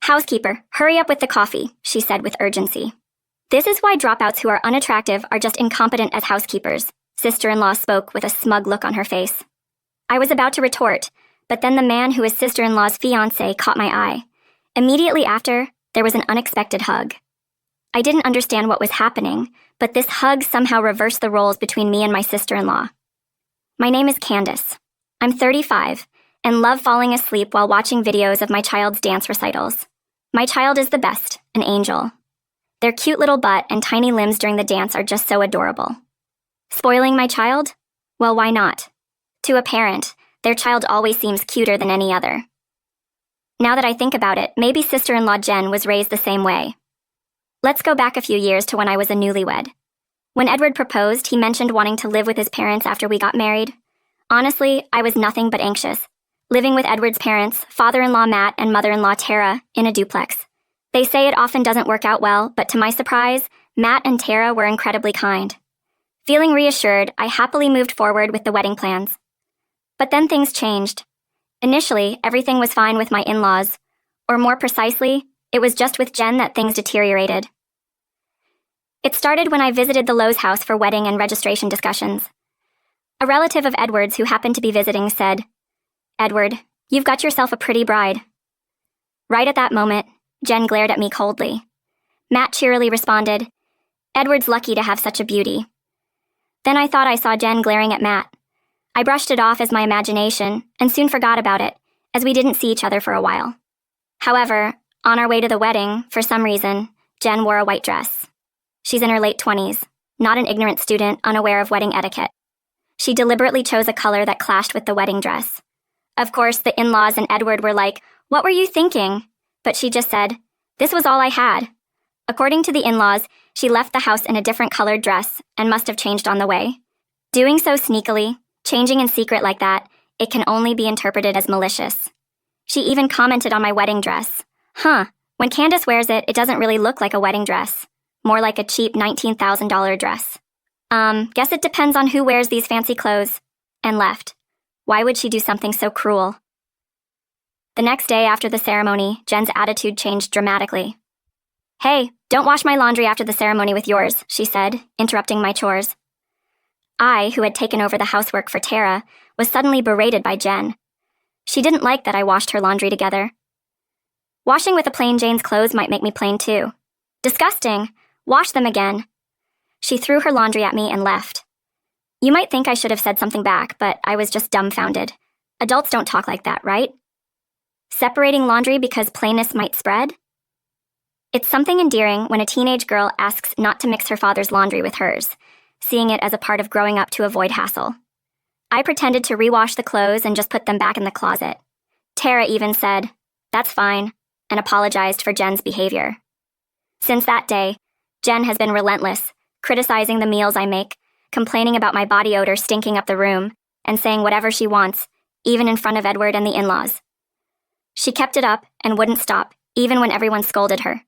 Housekeeper, hurry up with the coffee, she said with urgency. This is why dropouts who are unattractive are just incompetent as housekeepers, sister-in-law spoke with a smug look on her face. I was about to retort, but then the man who is sister-in-law's fiancé caught my eye. Immediately after, there was an unexpected hug. I didn't understand what was happening, but this hug somehow reversed the roles between me and my sister-in-law. My name is Candace. I'm 35, and love falling asleep while watching videos of my child's dance recitals. My child is the best, an angel. Their cute little butt and tiny limbs during the dance are just so adorable. Spoiling my child? Well, why not? To a parent, their child always seems cuter than any other. Now that I think about it, maybe sister-in-law Jen was raised the same way. Let's go back a few years to when I was a newlywed. When Edward proposed, he mentioned wanting to live with his parents after we got married. Honestly, I was nothing but anxious, living with Edward's parents, father-in-law Matt and mother-in-law Tara, in a duplex. They say it often doesn't work out well, but to my surprise, Matt and Tara were incredibly kind. Feeling reassured, I happily moved forward with the wedding plans. But then things changed. Initially, everything was fine with my in-laws, or more precisely, it was just with Jen that things deteriorated. It started when I visited the Lowe's house for wedding and registration discussions. A relative of Edward's who happened to be visiting said, "Edward, you've got yourself a pretty bride." Right at that moment, Jen glared at me coldly. Matt cheerily responded, "Edward's lucky to have such a beauty." Then I thought I saw Jen glaring at Matt. I brushed it off as my imagination and soon forgot about it, as we didn't see each other for a while. However, on our way to the wedding, for some reason, Jen wore a white dress. She's in her late 20s, not an ignorant student unaware of wedding etiquette. She deliberately chose a color that clashed with the wedding dress. Of course, the in-laws and Edward were like, "What were you thinking?" But she just said, "This was all I had." According to the in-laws, she left the house in a different colored dress and must have changed on the way. Doing so sneakily, changing in secret like that, it can only be interpreted as malicious. She even commented on my wedding dress. When Candace wears it, it doesn't really look like a wedding dress. More like a cheap $19,000 dress. Guess it depends on who wears these fancy clothes. And left. Why would she do something so cruel? The next day after the ceremony, Jen's attitude changed dramatically. "Hey, don't wash my laundry after the ceremony with yours," she said, interrupting my chores. I, who had taken over the housework for Tara, was suddenly berated by Jen. She didn't like that I washed her laundry together. "Washing with a plain Jane's clothes might make me plain too." "Disgusting! Wash them again." She threw her laundry at me and left. You might think I should have said something back, but I was just dumbfounded. Adults don't talk like that, right? Separating laundry because plainness might spread? It's something endearing when a teenage girl asks not to mix her father's laundry with hers, seeing it as a part of growing up to avoid hassle. I pretended to rewash the clothes and just put them back in the closet. Tara even said, "That's fine," and apologized for Jen's behavior. Since that day, Jen has been relentless, criticizing the meals I make, complaining about my body odor stinking up the room, and saying whatever she wants, even in front of Edward and the in-laws. She kept it up and wouldn't stop, even when everyone scolded her.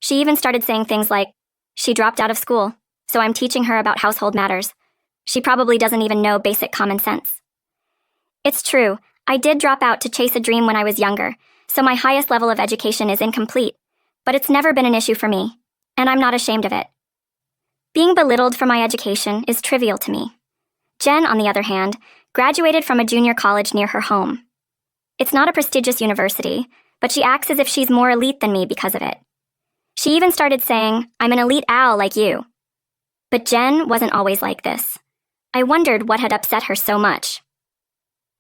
She even started saying things like, "She dropped out of school, so I'm teaching her about household matters. She probably doesn't even know basic common sense." It's true, I did drop out to chase a dream when I was younger, so my highest level of education is incomplete, but it's never been an issue for me, and I'm not ashamed of it. Being belittled for my education is trivial to me. Jen, on the other hand, graduated from a junior college near her home. It's not a prestigious university, but she acts as if she's more elite than me because of it. She even started saying, "I'm an elite owl like you." But Jen wasn't always like this. I wondered what had upset her so much.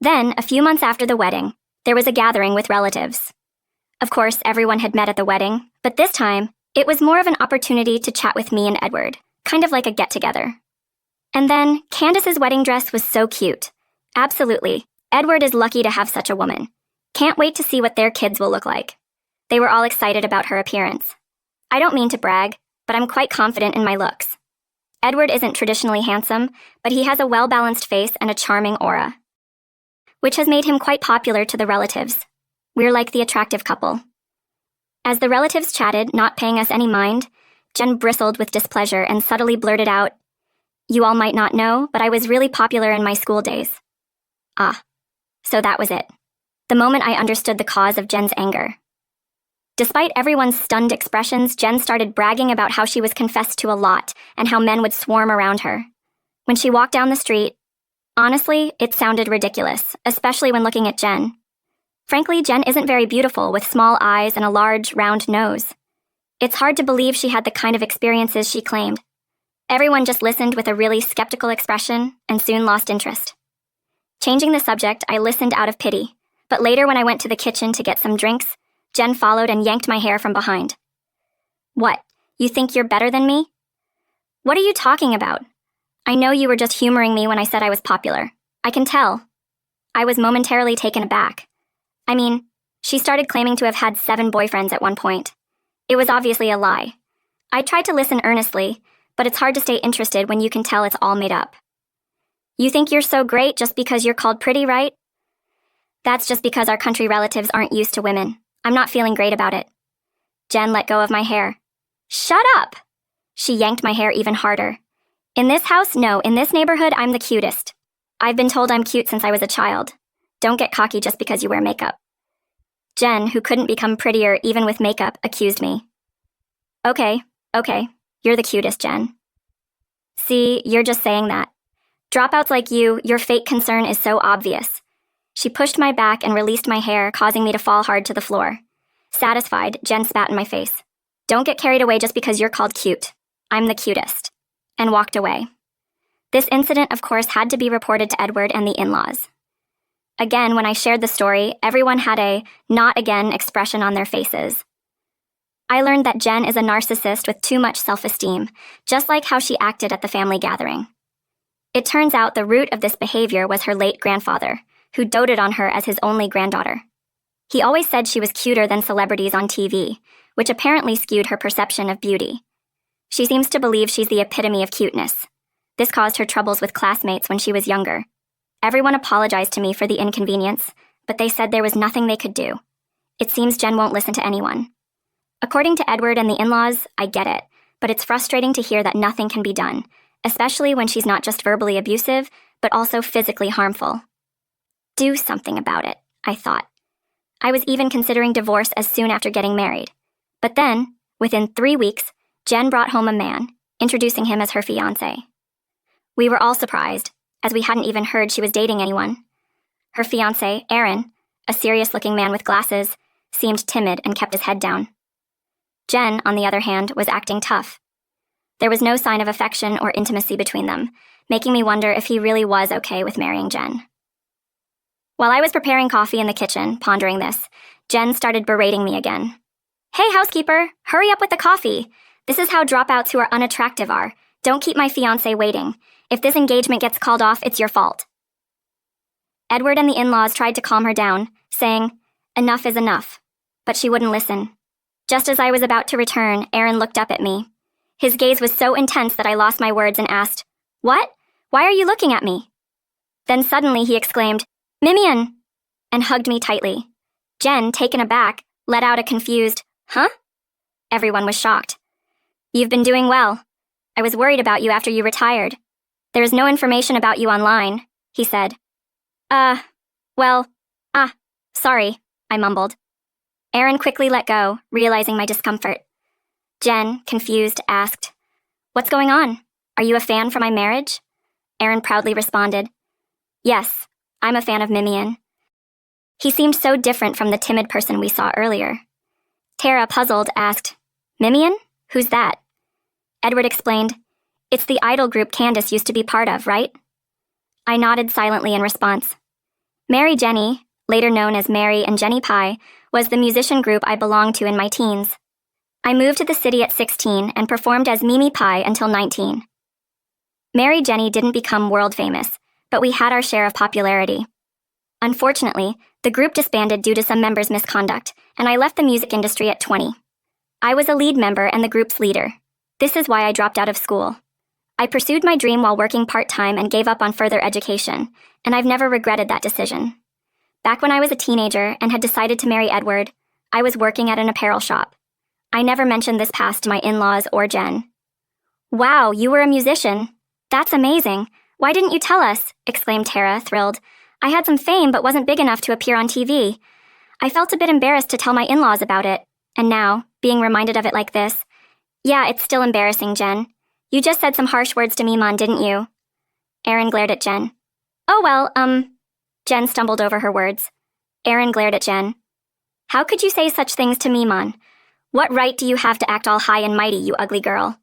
Then, a few months after the wedding, there was a gathering with relatives. Of course, everyone had met at the wedding, but this time, it was more of an opportunity to chat with me and Edward, kind of like a get-together. And then, Candace's wedding dress was so cute. Absolutely, Edward is lucky to have such a woman. Can't wait to see what their kids will look like. They were all excited about her appearance. I don't mean to brag, but I'm quite confident in my looks. Edward isn't traditionally handsome, but he has a well-balanced face and a charming aura, which has made him quite popular to the relatives. We're like the attractive couple. As the relatives chatted, not paying us any mind, Jen bristled with displeasure and subtly blurted out, "You all might not know, but I was really popular in my school days." Ah, so that was it. The moment I understood the cause of Jen's anger. Despite everyone's stunned expressions, Jen started bragging about how she was confessed to a lot and how men would swarm around her. When she walked down the street, honestly, it sounded ridiculous, especially when looking at Jen. Frankly, Jen isn't very beautiful with small eyes and a large, round nose. It's hard to believe she had the kind of experiences she claimed. Everyone just listened with a really skeptical expression and soon lost interest. Changing the subject, I listened out of pity, but later when I went to the kitchen to get some drinks, Jen followed and yanked my hair from behind. What, you think you're better than me? What are you talking about? I know you were just humoring me when I said I was popular. I can tell. I was momentarily taken aback. I mean, she started claiming to have had 7 boyfriends at one point. It was obviously a lie. I tried to listen earnestly, but it's hard to stay interested when you can tell it's all made up. You think you're so great just because you're called pretty, right? That's just because our country relatives aren't used to women. I'm not feeling great about it. Jen let go of my hair. Shut up! She yanked my hair even harder. In this house, no. In this neighborhood, I'm the cutest. I've been told I'm cute since I was a child. Don't get cocky just because you wear makeup. Jen, who couldn't become prettier even with makeup, accused me. Okay. You're the cutest, Jen. See, you're just saying that. Dropouts like you, your fake concern is so obvious. She pushed my back and released my hair, causing me to fall hard to the floor. Satisfied, Jen spat in my face. Don't get carried away just because you're called cute. I'm the cutest. And walked away. This incident, of course, had to be reported to Edward and the in-laws. Again, when I shared the story, everyone had a not again expression on their faces. I learned that Jen is a narcissist with too much self-esteem, just like how she acted at the family gathering. It turns out the root of this behavior was her late grandfather, who doted on her as his only granddaughter. He always said she was cuter than celebrities on TV, which apparently skewed her perception of beauty. She seems to believe she's the epitome of cuteness. This caused her troubles with classmates when she was younger. Everyone apologized to me for the inconvenience, but they said there was nothing they could do. It seems Jen won't listen to anyone. According to Edward and the in-laws, I get it, but it's frustrating to hear that nothing can be done, especially when she's not just verbally abusive, but also physically harmful. Do something about it, I thought. I was even considering divorce as soon after getting married. But then, within 3 weeks, Jen brought home a man, introducing him as her fiancé. We were all surprised, as we hadn't even heard she was dating anyone. Her fiancé, Aaron, a serious-looking man with glasses, seemed timid and kept his head down. Jen, on the other hand, was acting tough. There was no sign of affection or intimacy between them, making me wonder if he really was okay with marrying Jen. While I was preparing coffee in the kitchen, pondering this, Jen started berating me again. Hey, housekeeper, hurry up with the coffee. This is how dropouts who are unattractive are. Don't keep my fiancé waiting. If this engagement gets called off, it's your fault. Edward and the in-laws tried to calm her down, saying, enough is enough. But she wouldn't listen. Just as I was about to return, Aaron looked up at me. His gaze was so intense that I lost my words and asked, What? Why are you looking at me? Then suddenly he exclaimed, Mimian! And hugged me tightly. Jen, taken aback, let out a confused, Huh? Everyone was shocked. You've been doing well. I was worried about you after you retired. There is no information about you online, he said. Sorry, I mumbled. Aaron quickly let go, realizing my discomfort. Jen, confused, asked, What's going on? Are you a fan for my marriage? Aaron proudly responded, Yes, I'm a fan of Mimian. He seemed so different from the timid person we saw earlier. Tara, puzzled, asked, Mimian? Who's that? Edward explained, It's the idol group Candace used to be part of, right? I nodded silently in response. Mary Jenny, later known as Mary and Jenny Pie, was the musician group I belonged to in my teens. I moved to the city at 16 and performed as Mimi Pie until 19. Mary Jenny didn't become world famous, but we had our share of popularity. Unfortunately, the group disbanded due to some members' misconduct, and I left the music industry at 20. I was a lead member and the group's leader. This is why I dropped out of school. I pursued my dream while working part-time and gave up on further education, and I've never regretted that decision. Back when I was a teenager and had decided to marry Edward, I was working at an apparel shop. I never mentioned this past to my in-laws or Jen. Wow, you were a musician. That's amazing. Why didn't you tell us? Exclaimed Tara, thrilled. I had some fame but wasn't big enough to appear on TV. I felt a bit embarrassed to tell my in-laws about it. And now, being reminded of it like this, yeah, it's still embarrassing, Jen. You just said some harsh words to Mimon, didn't you? Erin glared at Jen. Oh, well, Jen stumbled over her words. Erin glared at Jen. How could you say such things to Mimon? What right do you have to act all high and mighty, you ugly girl?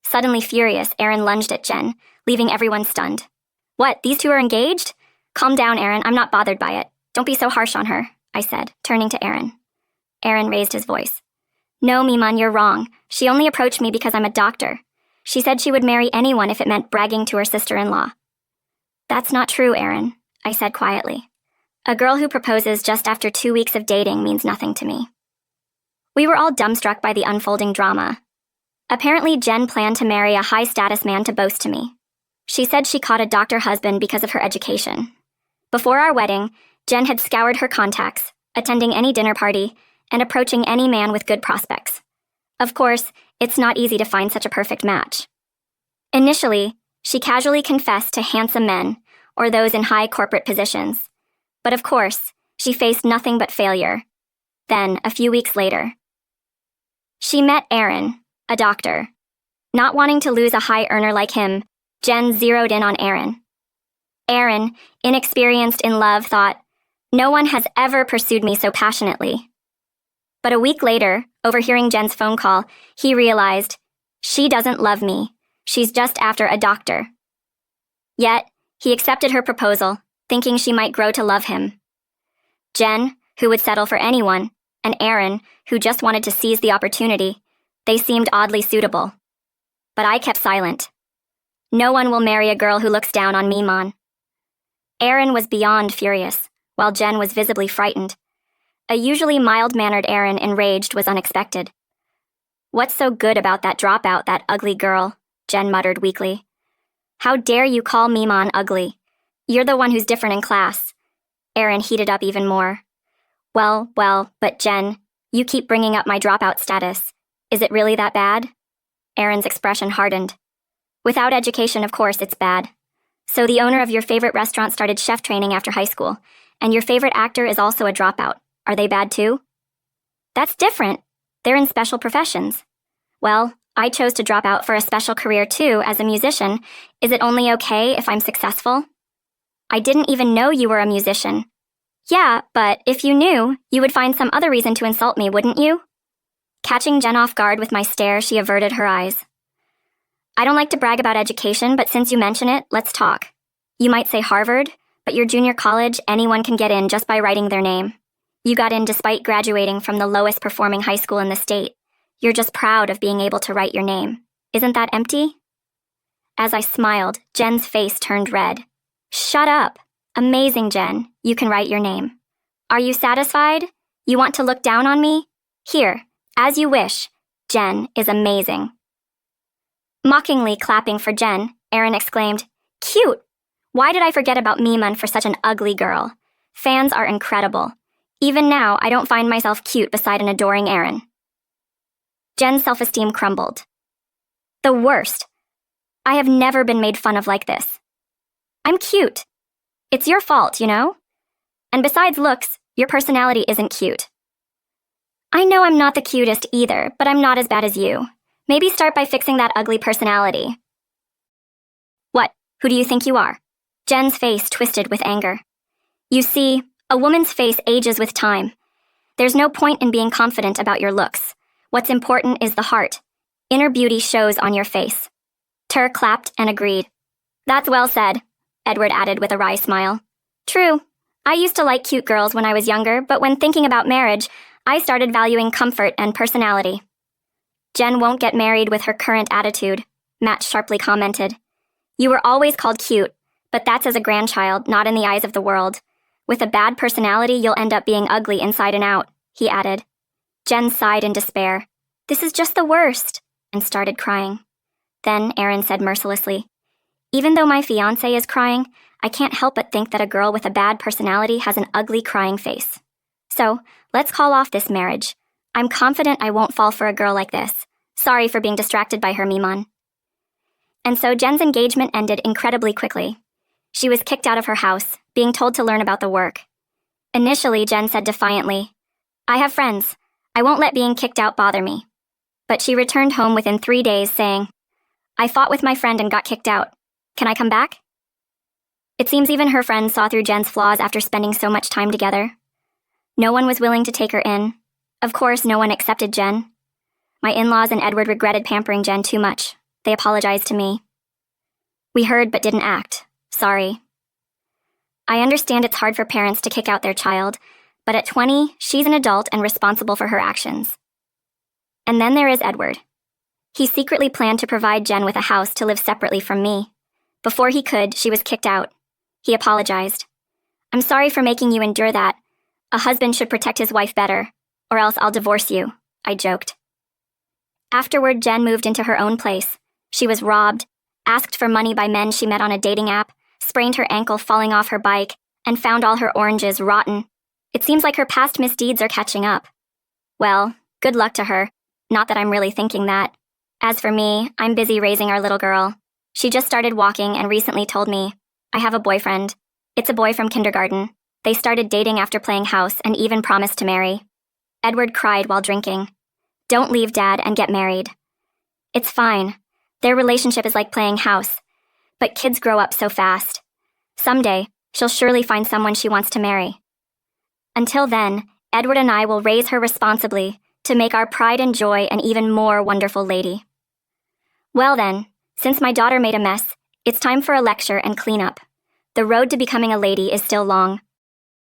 Suddenly furious, Erin lunged at Jen, leaving everyone stunned. What, these two are engaged? Calm down, Erin, I'm not bothered by it. Don't be so harsh on her, I said, turning to Erin. Erin raised his voice. No, Mimon, you're wrong. She only approached me because I'm a doctor. She said she would marry anyone if it meant bragging to her sister-in-law. That's not true, Erin, I said quietly. A girl who proposes just after 2 weeks of dating means nothing to me. We were all dumbstruck by the unfolding drama. Apparently, Jen planned to marry a high-status man to boast to me. She said she caught a doctor husband because of her education. Before our wedding, Jen had scoured her contacts, attending any dinner party, and approaching any man with good prospects. Of course, it's not easy to find such a perfect match. Initially, she casually confessed to handsome men, or those in high corporate positions. But of course, she faced nothing but failure. Then, a few weeks later, she met Erin, a doctor. Not wanting to lose a high earner like him, Jen zeroed in on Erin. Erin, inexperienced in love, thought, no one has ever pursued me so passionately. But a week later, overhearing Jen's phone call, he realized, she doesn't love me. She's just after a doctor. Yet, he accepted her proposal, thinking she might grow to love him. Jen, who would settle for anyone, and Erin, who just wanted to seize the opportunity, they seemed oddly suitable. But I kept silent. No one will marry a girl who looks down on Mimon. Erin was beyond furious, while Jen was visibly frightened. A usually mild-mannered Erin enraged was unexpected. What's so good about that dropout, that ugly girl? Jen muttered weakly. How dare you call Mimon ugly? You're the one who's different in class. Erin heated up even more. Well, but Jen, you keep bringing up my dropout status. Is it really that bad? Erin's expression hardened. Without education, of course, it's bad. So the owner of your favorite restaurant started chef training after high school, and your favorite actor is also a dropout. Are they bad too? That's different. They're in special professions. Well, I chose to drop out for a special career too as a musician. Is it only okay if I'm successful? I didn't even know you were a musician. Yeah, but if you knew, you would find some other reason to insult me, wouldn't you? Catching Jen off guard with my stare, she averted her eyes. I don't like to brag about education, but since you mention it, let's talk. You might say Harvard, but your junior college, anyone can get in just by writing their name. You got in despite graduating from the lowest performing high school in the state. You're just proud of being able to write your name. Isn't that empty? As I smiled, Jen's face turned red. Shut up. Amazing, Jen. You can write your name. Are you satisfied? You want to look down on me? Here, as you wish. Jen is amazing. Mockingly clapping for Jen, Erin exclaimed, Cute! Why did I forget about Mimon for such an ugly girl? Fans are incredible. Even now, I don't find myself cute beside an adoring Erin. Jen's self-esteem crumbled. The worst. I have never been made fun of like this. I'm cute. It's your fault, you know? And besides looks, your personality isn't cute. I know I'm not the cutest either, but I'm not as bad as you. Maybe start by fixing that ugly personality. What? Who do you think you are? Jen's face twisted with anger. You see, a woman's face ages with time. There's no point in being confident about your looks. What's important is the heart. Inner beauty shows on your face. Tur clapped and agreed. That's well said, Edward added with a wry smile. True. I used to like cute girls when I was younger, but when thinking about marriage, I started valuing comfort and personality. Jen won't get married with her current attitude, Matt sharply commented. You were always called cute, but that's as a grandchild, not in the eyes of the world. With a bad personality, you'll end up being ugly inside and out, he added. Jen sighed in despair. This is just the worst, and started crying. Then Erin said mercilessly, Even though my fiancé is crying, I can't help but think that a girl with a bad personality has an ugly crying face. So, let's call off this marriage. I'm confident I won't fall for a girl like this. Sorry for being distracted by her, Mimon. And so Jen's engagement ended incredibly quickly. She was kicked out of her house, being told to learn about the work. Initially, Jen said defiantly, I have friends. I won't let being kicked out bother me. But she returned home within 3 days saying, I fought with my friend and got kicked out. Can I come back? It seems even her friends saw through Jen's flaws after spending so much time together. No one was willing to take her in. Of course, no one accepted Jen. My in-laws and Edward regretted pampering Jen too much. They apologized to me. We heard but didn't act. Sorry. I understand it's hard for parents to kick out their child, but at 20, she's an adult and responsible for her actions. And then there is Edward. He secretly planned to provide Jen with a house to live separately from me. Before he could, she was kicked out. He apologized. I'm sorry for making you endure that. A husband should protect his wife better, or else I'll divorce you, I joked. Afterward, Jen moved into her own place. She was robbed, asked for money by men she met on a dating app, sprained her ankle falling off her bike, and found all her oranges rotten. It seems like her past misdeeds are catching up. Well, good luck to her. Not that I'm really thinking that. As for me, I'm busy raising our little girl. She just started walking and recently told me, I have a boyfriend. It's a boy from kindergarten. They started dating after playing house and even promised to marry. Edward cried while drinking. Don't leave Dad and get married. It's fine. Their relationship is like playing house. But kids grow up so fast. Someday, she'll surely find someone she wants to marry. Until then, Edward and I will raise her responsibly to make our pride and joy an even more wonderful lady. Well then, since my daughter made a mess, it's time for a lecture and cleanup. The road to becoming a lady is still long.